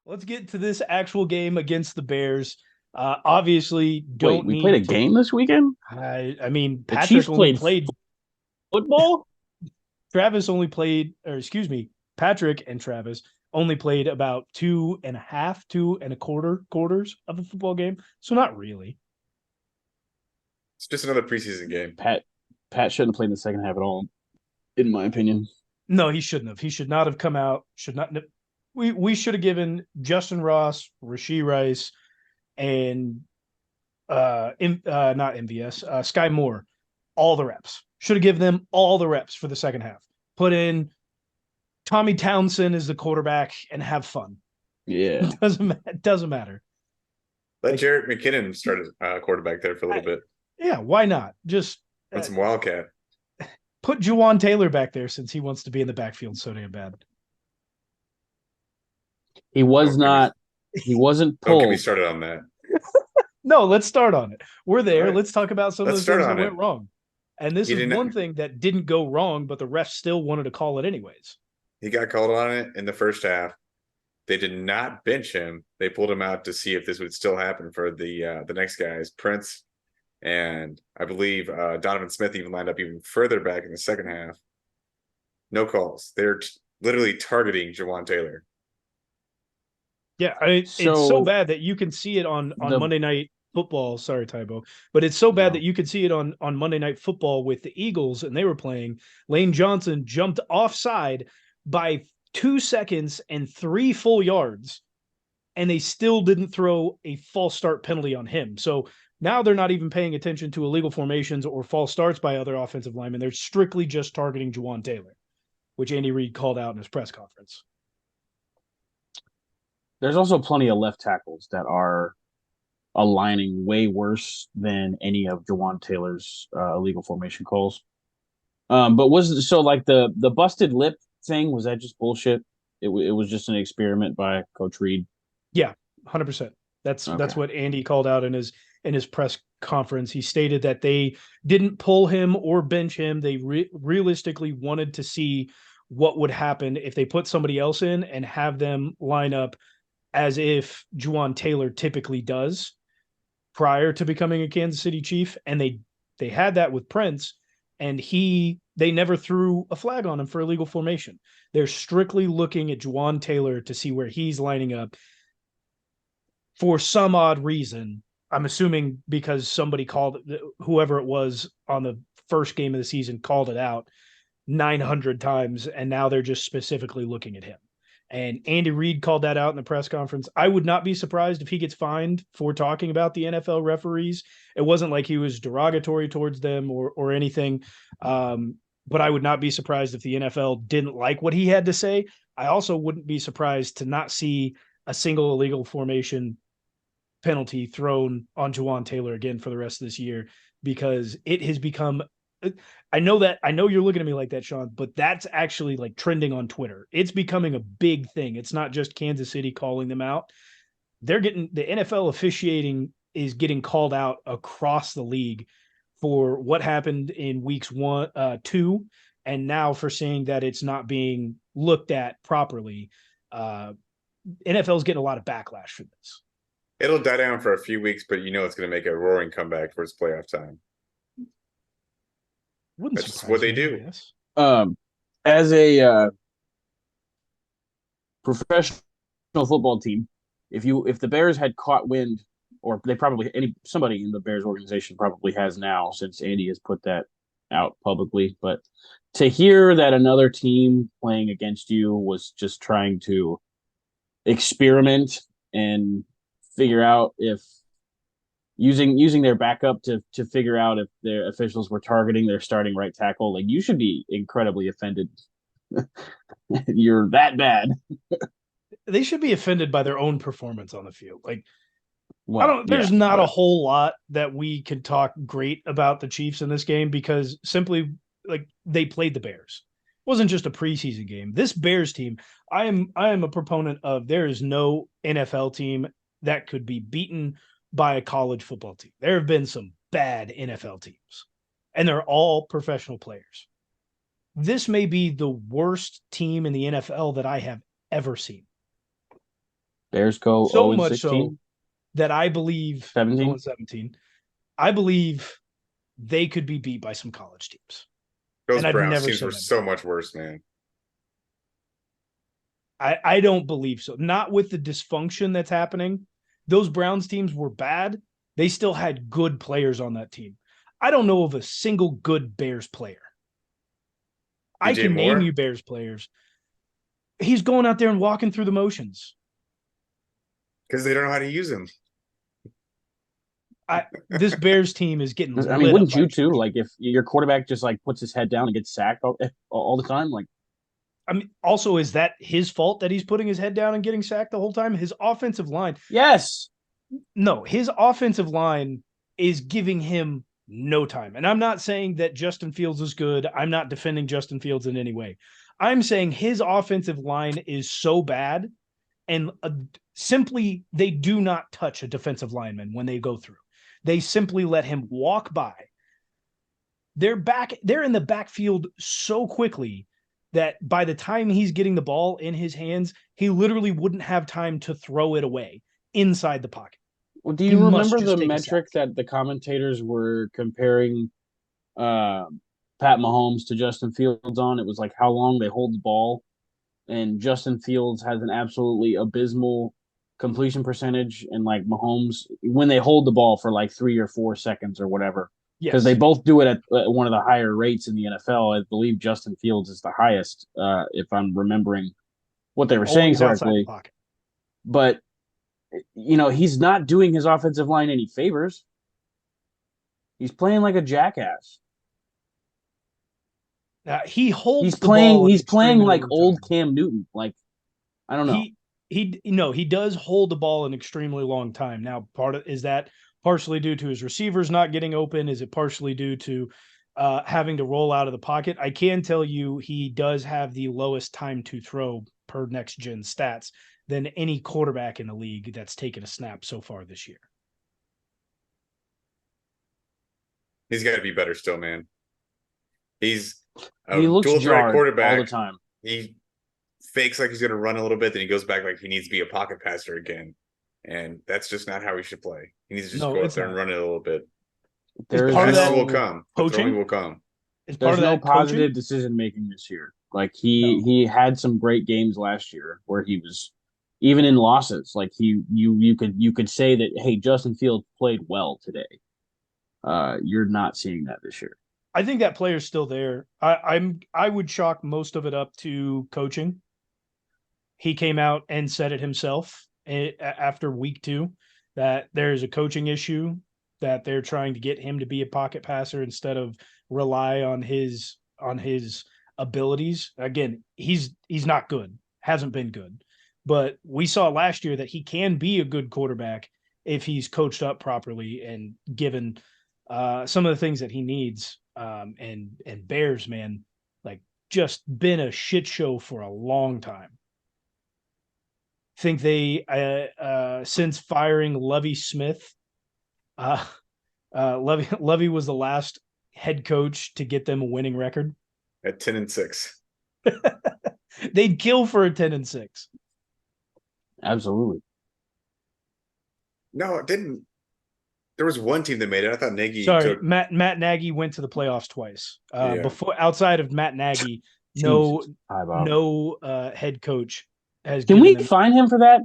Let's get to this actual game against the Bears. Obviously, Wait, don't we played a need to. game this weekend? I mean, The Chiefs Patrick only played played. football? Travis only played, or excuse me, Patrick and Travis only played about two and a half, two and a quarter quarters of a football game. So not really. It's just another preseason game. Pat Pat shouldn't have played in the second half at all, in my opinion. No, he shouldn't have. He should not have come out. Should not. We should have given Justin Ross, Rasheed Rice, and not MVS, Sky Moore, all the reps. Should have given them all the reps for the second half. Put in Tommy Townsend as the quarterback and have fun. Yeah. Doesn't matter. Let Like, Jarrett McKinnon start as quarterback there for a little bit. yeah, why not? Just Run some Wildcat. put Juwan Taylor back there since he wants to be in the backfield so damn bad. He was Don't get me not he wasn't don't get me pulled. started on that. No, let's start on it. We're All there. right. Let's talk about some of Let's the start things that on it. went wrong. And this He is one didn't thing that didn't go wrong, but the refs still wanted to call it anyways. he got called on it in the first half. They did not bench him. They pulled him out to see if this would still happen for the next guys, Prince, and I believe Donovan Smith even lined up even further back in the second half. No calls. They're literally targeting Jawan Taylor. Yeah, it's so So bad that you can see it on the Monday Night Football. Sorry, Tybo, but it's so bad that no. you could see it on Monday Night Football with the Eagles, and they were playing. Lane Johnson jumped offside by 2 seconds and 3 full yards, and they still didn't throw a false start penalty on him. So now they're not even paying attention to illegal formations or false starts by other offensive linemen. They're strictly just targeting Juwan Taylor, which Andy Reid called out in his press conference. There's also plenty of left tackles that are aligning way worse than any of Jawan Taylor's illegal formation calls. But was so like the busted lip thing, was that just bullshit? It was just an experiment by Coach Reid. Yeah, 100%. That's Okay. what Andy called out in his press conference. He stated that they didn't pull him or bench him. They realistically wanted to see what would happen if they put somebody else in and have them line up as if Juwan Taylor typically does prior to becoming a Kansas City Chief, and they had that with Prince, and they never threw a flag on him for illegal formation. They're strictly looking at Juwan Taylor to see where he's lining up for some odd reason. I'm assuming because somebody called, whoever it was on the first game of the season called it out 900 times, and now they're just specifically looking at him. And Andy Reid called that out in the press conference. I would not be surprised if he gets fined for talking about the NFL referees. It wasn't like he was derogatory towards them or anything. But I would not be surprised if the NFL didn't like what he had to say. I also wouldn't be surprised to not see a single illegal formation penalty thrown on Juwan Taylor again for the rest of this year, because it has become. I know you're looking at me like that, Sean, but that's actually like trending on Twitter. It's becoming a big thing. It's not just Kansas City calling them out. They're getting the NFL officiating is getting called out across the league for what happened in weeks 2, and now for saying that it's not being looked at properly. NFL's getting a lot of backlash for this. It'll die down for a few weeks, but you know it's going to make a roaring comeback for its playoff time. Wouldn't That's surprise what they me, I do. guess. As a professional football team, if the Bears had caught wind, or they probably somebody in the Bears organization probably has now, since Andy has put that out publicly, but to hear that another team playing against you was just trying to experiment and figure out if using their backup to figure out if their officials were targeting their starting right tackle, like, you should be incredibly offended. You're that bad. They should be offended by their own performance on the field. Like, I Well, don't. There's yeah, not a but whole lot that we can talk great about the Chiefs in this game because simply like they played the Bears. It wasn't just a preseason game. This Bears team, I am a proponent of. There is no NFL team that could be beaten by a college football team. There have been some bad NFL teams, and they're all professional players. This may be the worst team in the NFL that I have ever seen. Bears go So 0 and much so 16, that I believe 17. 17. I believe they could be beat by some college teams. Those And I've Browns never teams said were that so before. much worse, man. I don't believe so. Not with the dysfunction that's happening. Those Browns teams were bad. They still had good players on that team. I don't know of a single good Bears player. I DJ can name Moore, you Bears players. He's going out there and walking through the motions. because they don't know how to use him. This Bears team is getting I mean, lit up wouldn't by you too? attrition. Like if your quarterback just like puts his head down and gets sacked all the time, like I mean, also, is that his fault that he's putting his head down and getting sacked the whole time? His offensive line, yes, no, his offensive line is giving him no time. And I'm not saying that Justin Fields is good. I'm not defending Justin Fields in any way. I'm saying his offensive line is so bad, and simply they do not touch a defensive lineman when they go through. They simply let him walk by. They're in the backfield so quickly that by the time he's getting the ball in his hands, he literally wouldn't have time to throw it away inside the pocket. well, do He you must remember just the take a sack. metric that the commentators were comparing uh, Pat Mahomes to Justin Fields on? It was like how long they hold the ball, and Justin Fields has an absolutely abysmal completion percentage, and like Mahomes when they hold the ball for like 3 or 4 seconds or whatever, because they Yes. both do it at one of the higher rates in the NFL. I believe Justin Fields is the highest, if I'm remembering what they were saying Always outside the correctly. pocket. But he's not doing his offensive line any favors. He's playing like a jackass. He holds He's the playing. ball an He's playing extremely like long old time. Cam Newton. Like I don't know. He does hold the ball an extremely long time. Now, is that partially due to his receivers not getting open? Is it partially due to having to roll out of the pocket? I can tell you he does have the lowest time to throw per next gen stats than any quarterback in the league that's taken a snap so far this year. He's got to be better still, man. He's a He looks dual threat jarred all the quarterback. time. He fakes like he's going to run a little bit, then he goes back like he needs to be a pocket passer again. And that's just not how he should play. He needs to just go up there and run it a little bit. Is There's part of that Passes will come. The throwing coaching? will come. Is part There's of no that coaching? positive decision making this year. Like No. he had some great games last year where he was even in losses. Like you could say that hey, Justin Fields played well today. You're not seeing that this year. I think that player's still there. I would chalk most of it up to coaching. He came out and said it himself after week 2 that there's a coaching issue, that they're trying to get him to be a pocket passer instead of rely on his abilities. Again, he's not good, hasn't been good, but we saw last year that he can be a good quarterback if he's coached up properly and given some of the things that he needs. And Bears, man, like just been a shit show for a long time. Think they since firing Lovie Smith, uh, Lovie was the last head coach to get them a winning record. At 10-6. They'd kill for a 10-6. Absolutely. No, it didn't. There was one team that made it. I thought Nagy Sorry, took. Matt Nagy went to the playoffs twice. Yeah. Before outside of Matt Nagy, Jesus. Hi, Bob. no head coach has Can given we them. find him for that?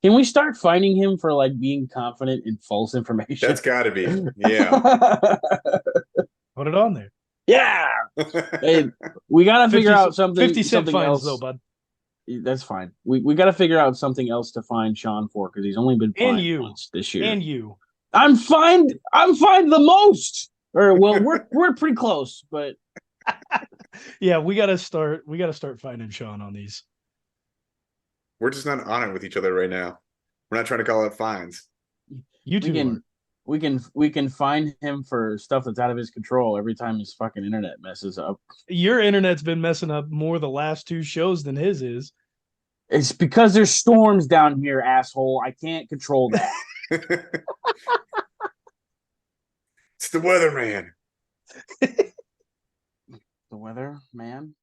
Can we start finding him for like being confident in false information? That's got to be. Yeah. Put it on there. Yeah. Hey, we got to figure out 50 cent something fines else. though, bud. That's fine. We got to figure out something else to find Sean for because he's only been fined once this year. And you. I'm fined the most. Or well, we're pretty close, but yeah, we gotta start finding Sean on these. We're just not on it with each other right now. We're not trying to call out fines. You two we can find him for stuff that's out of his control every time his fucking internet messes up. Your internet's been messing up more the last 2 shows than his is. It's because there's storms down here, asshole. I can't control that. It's the weather, man. The weather, man.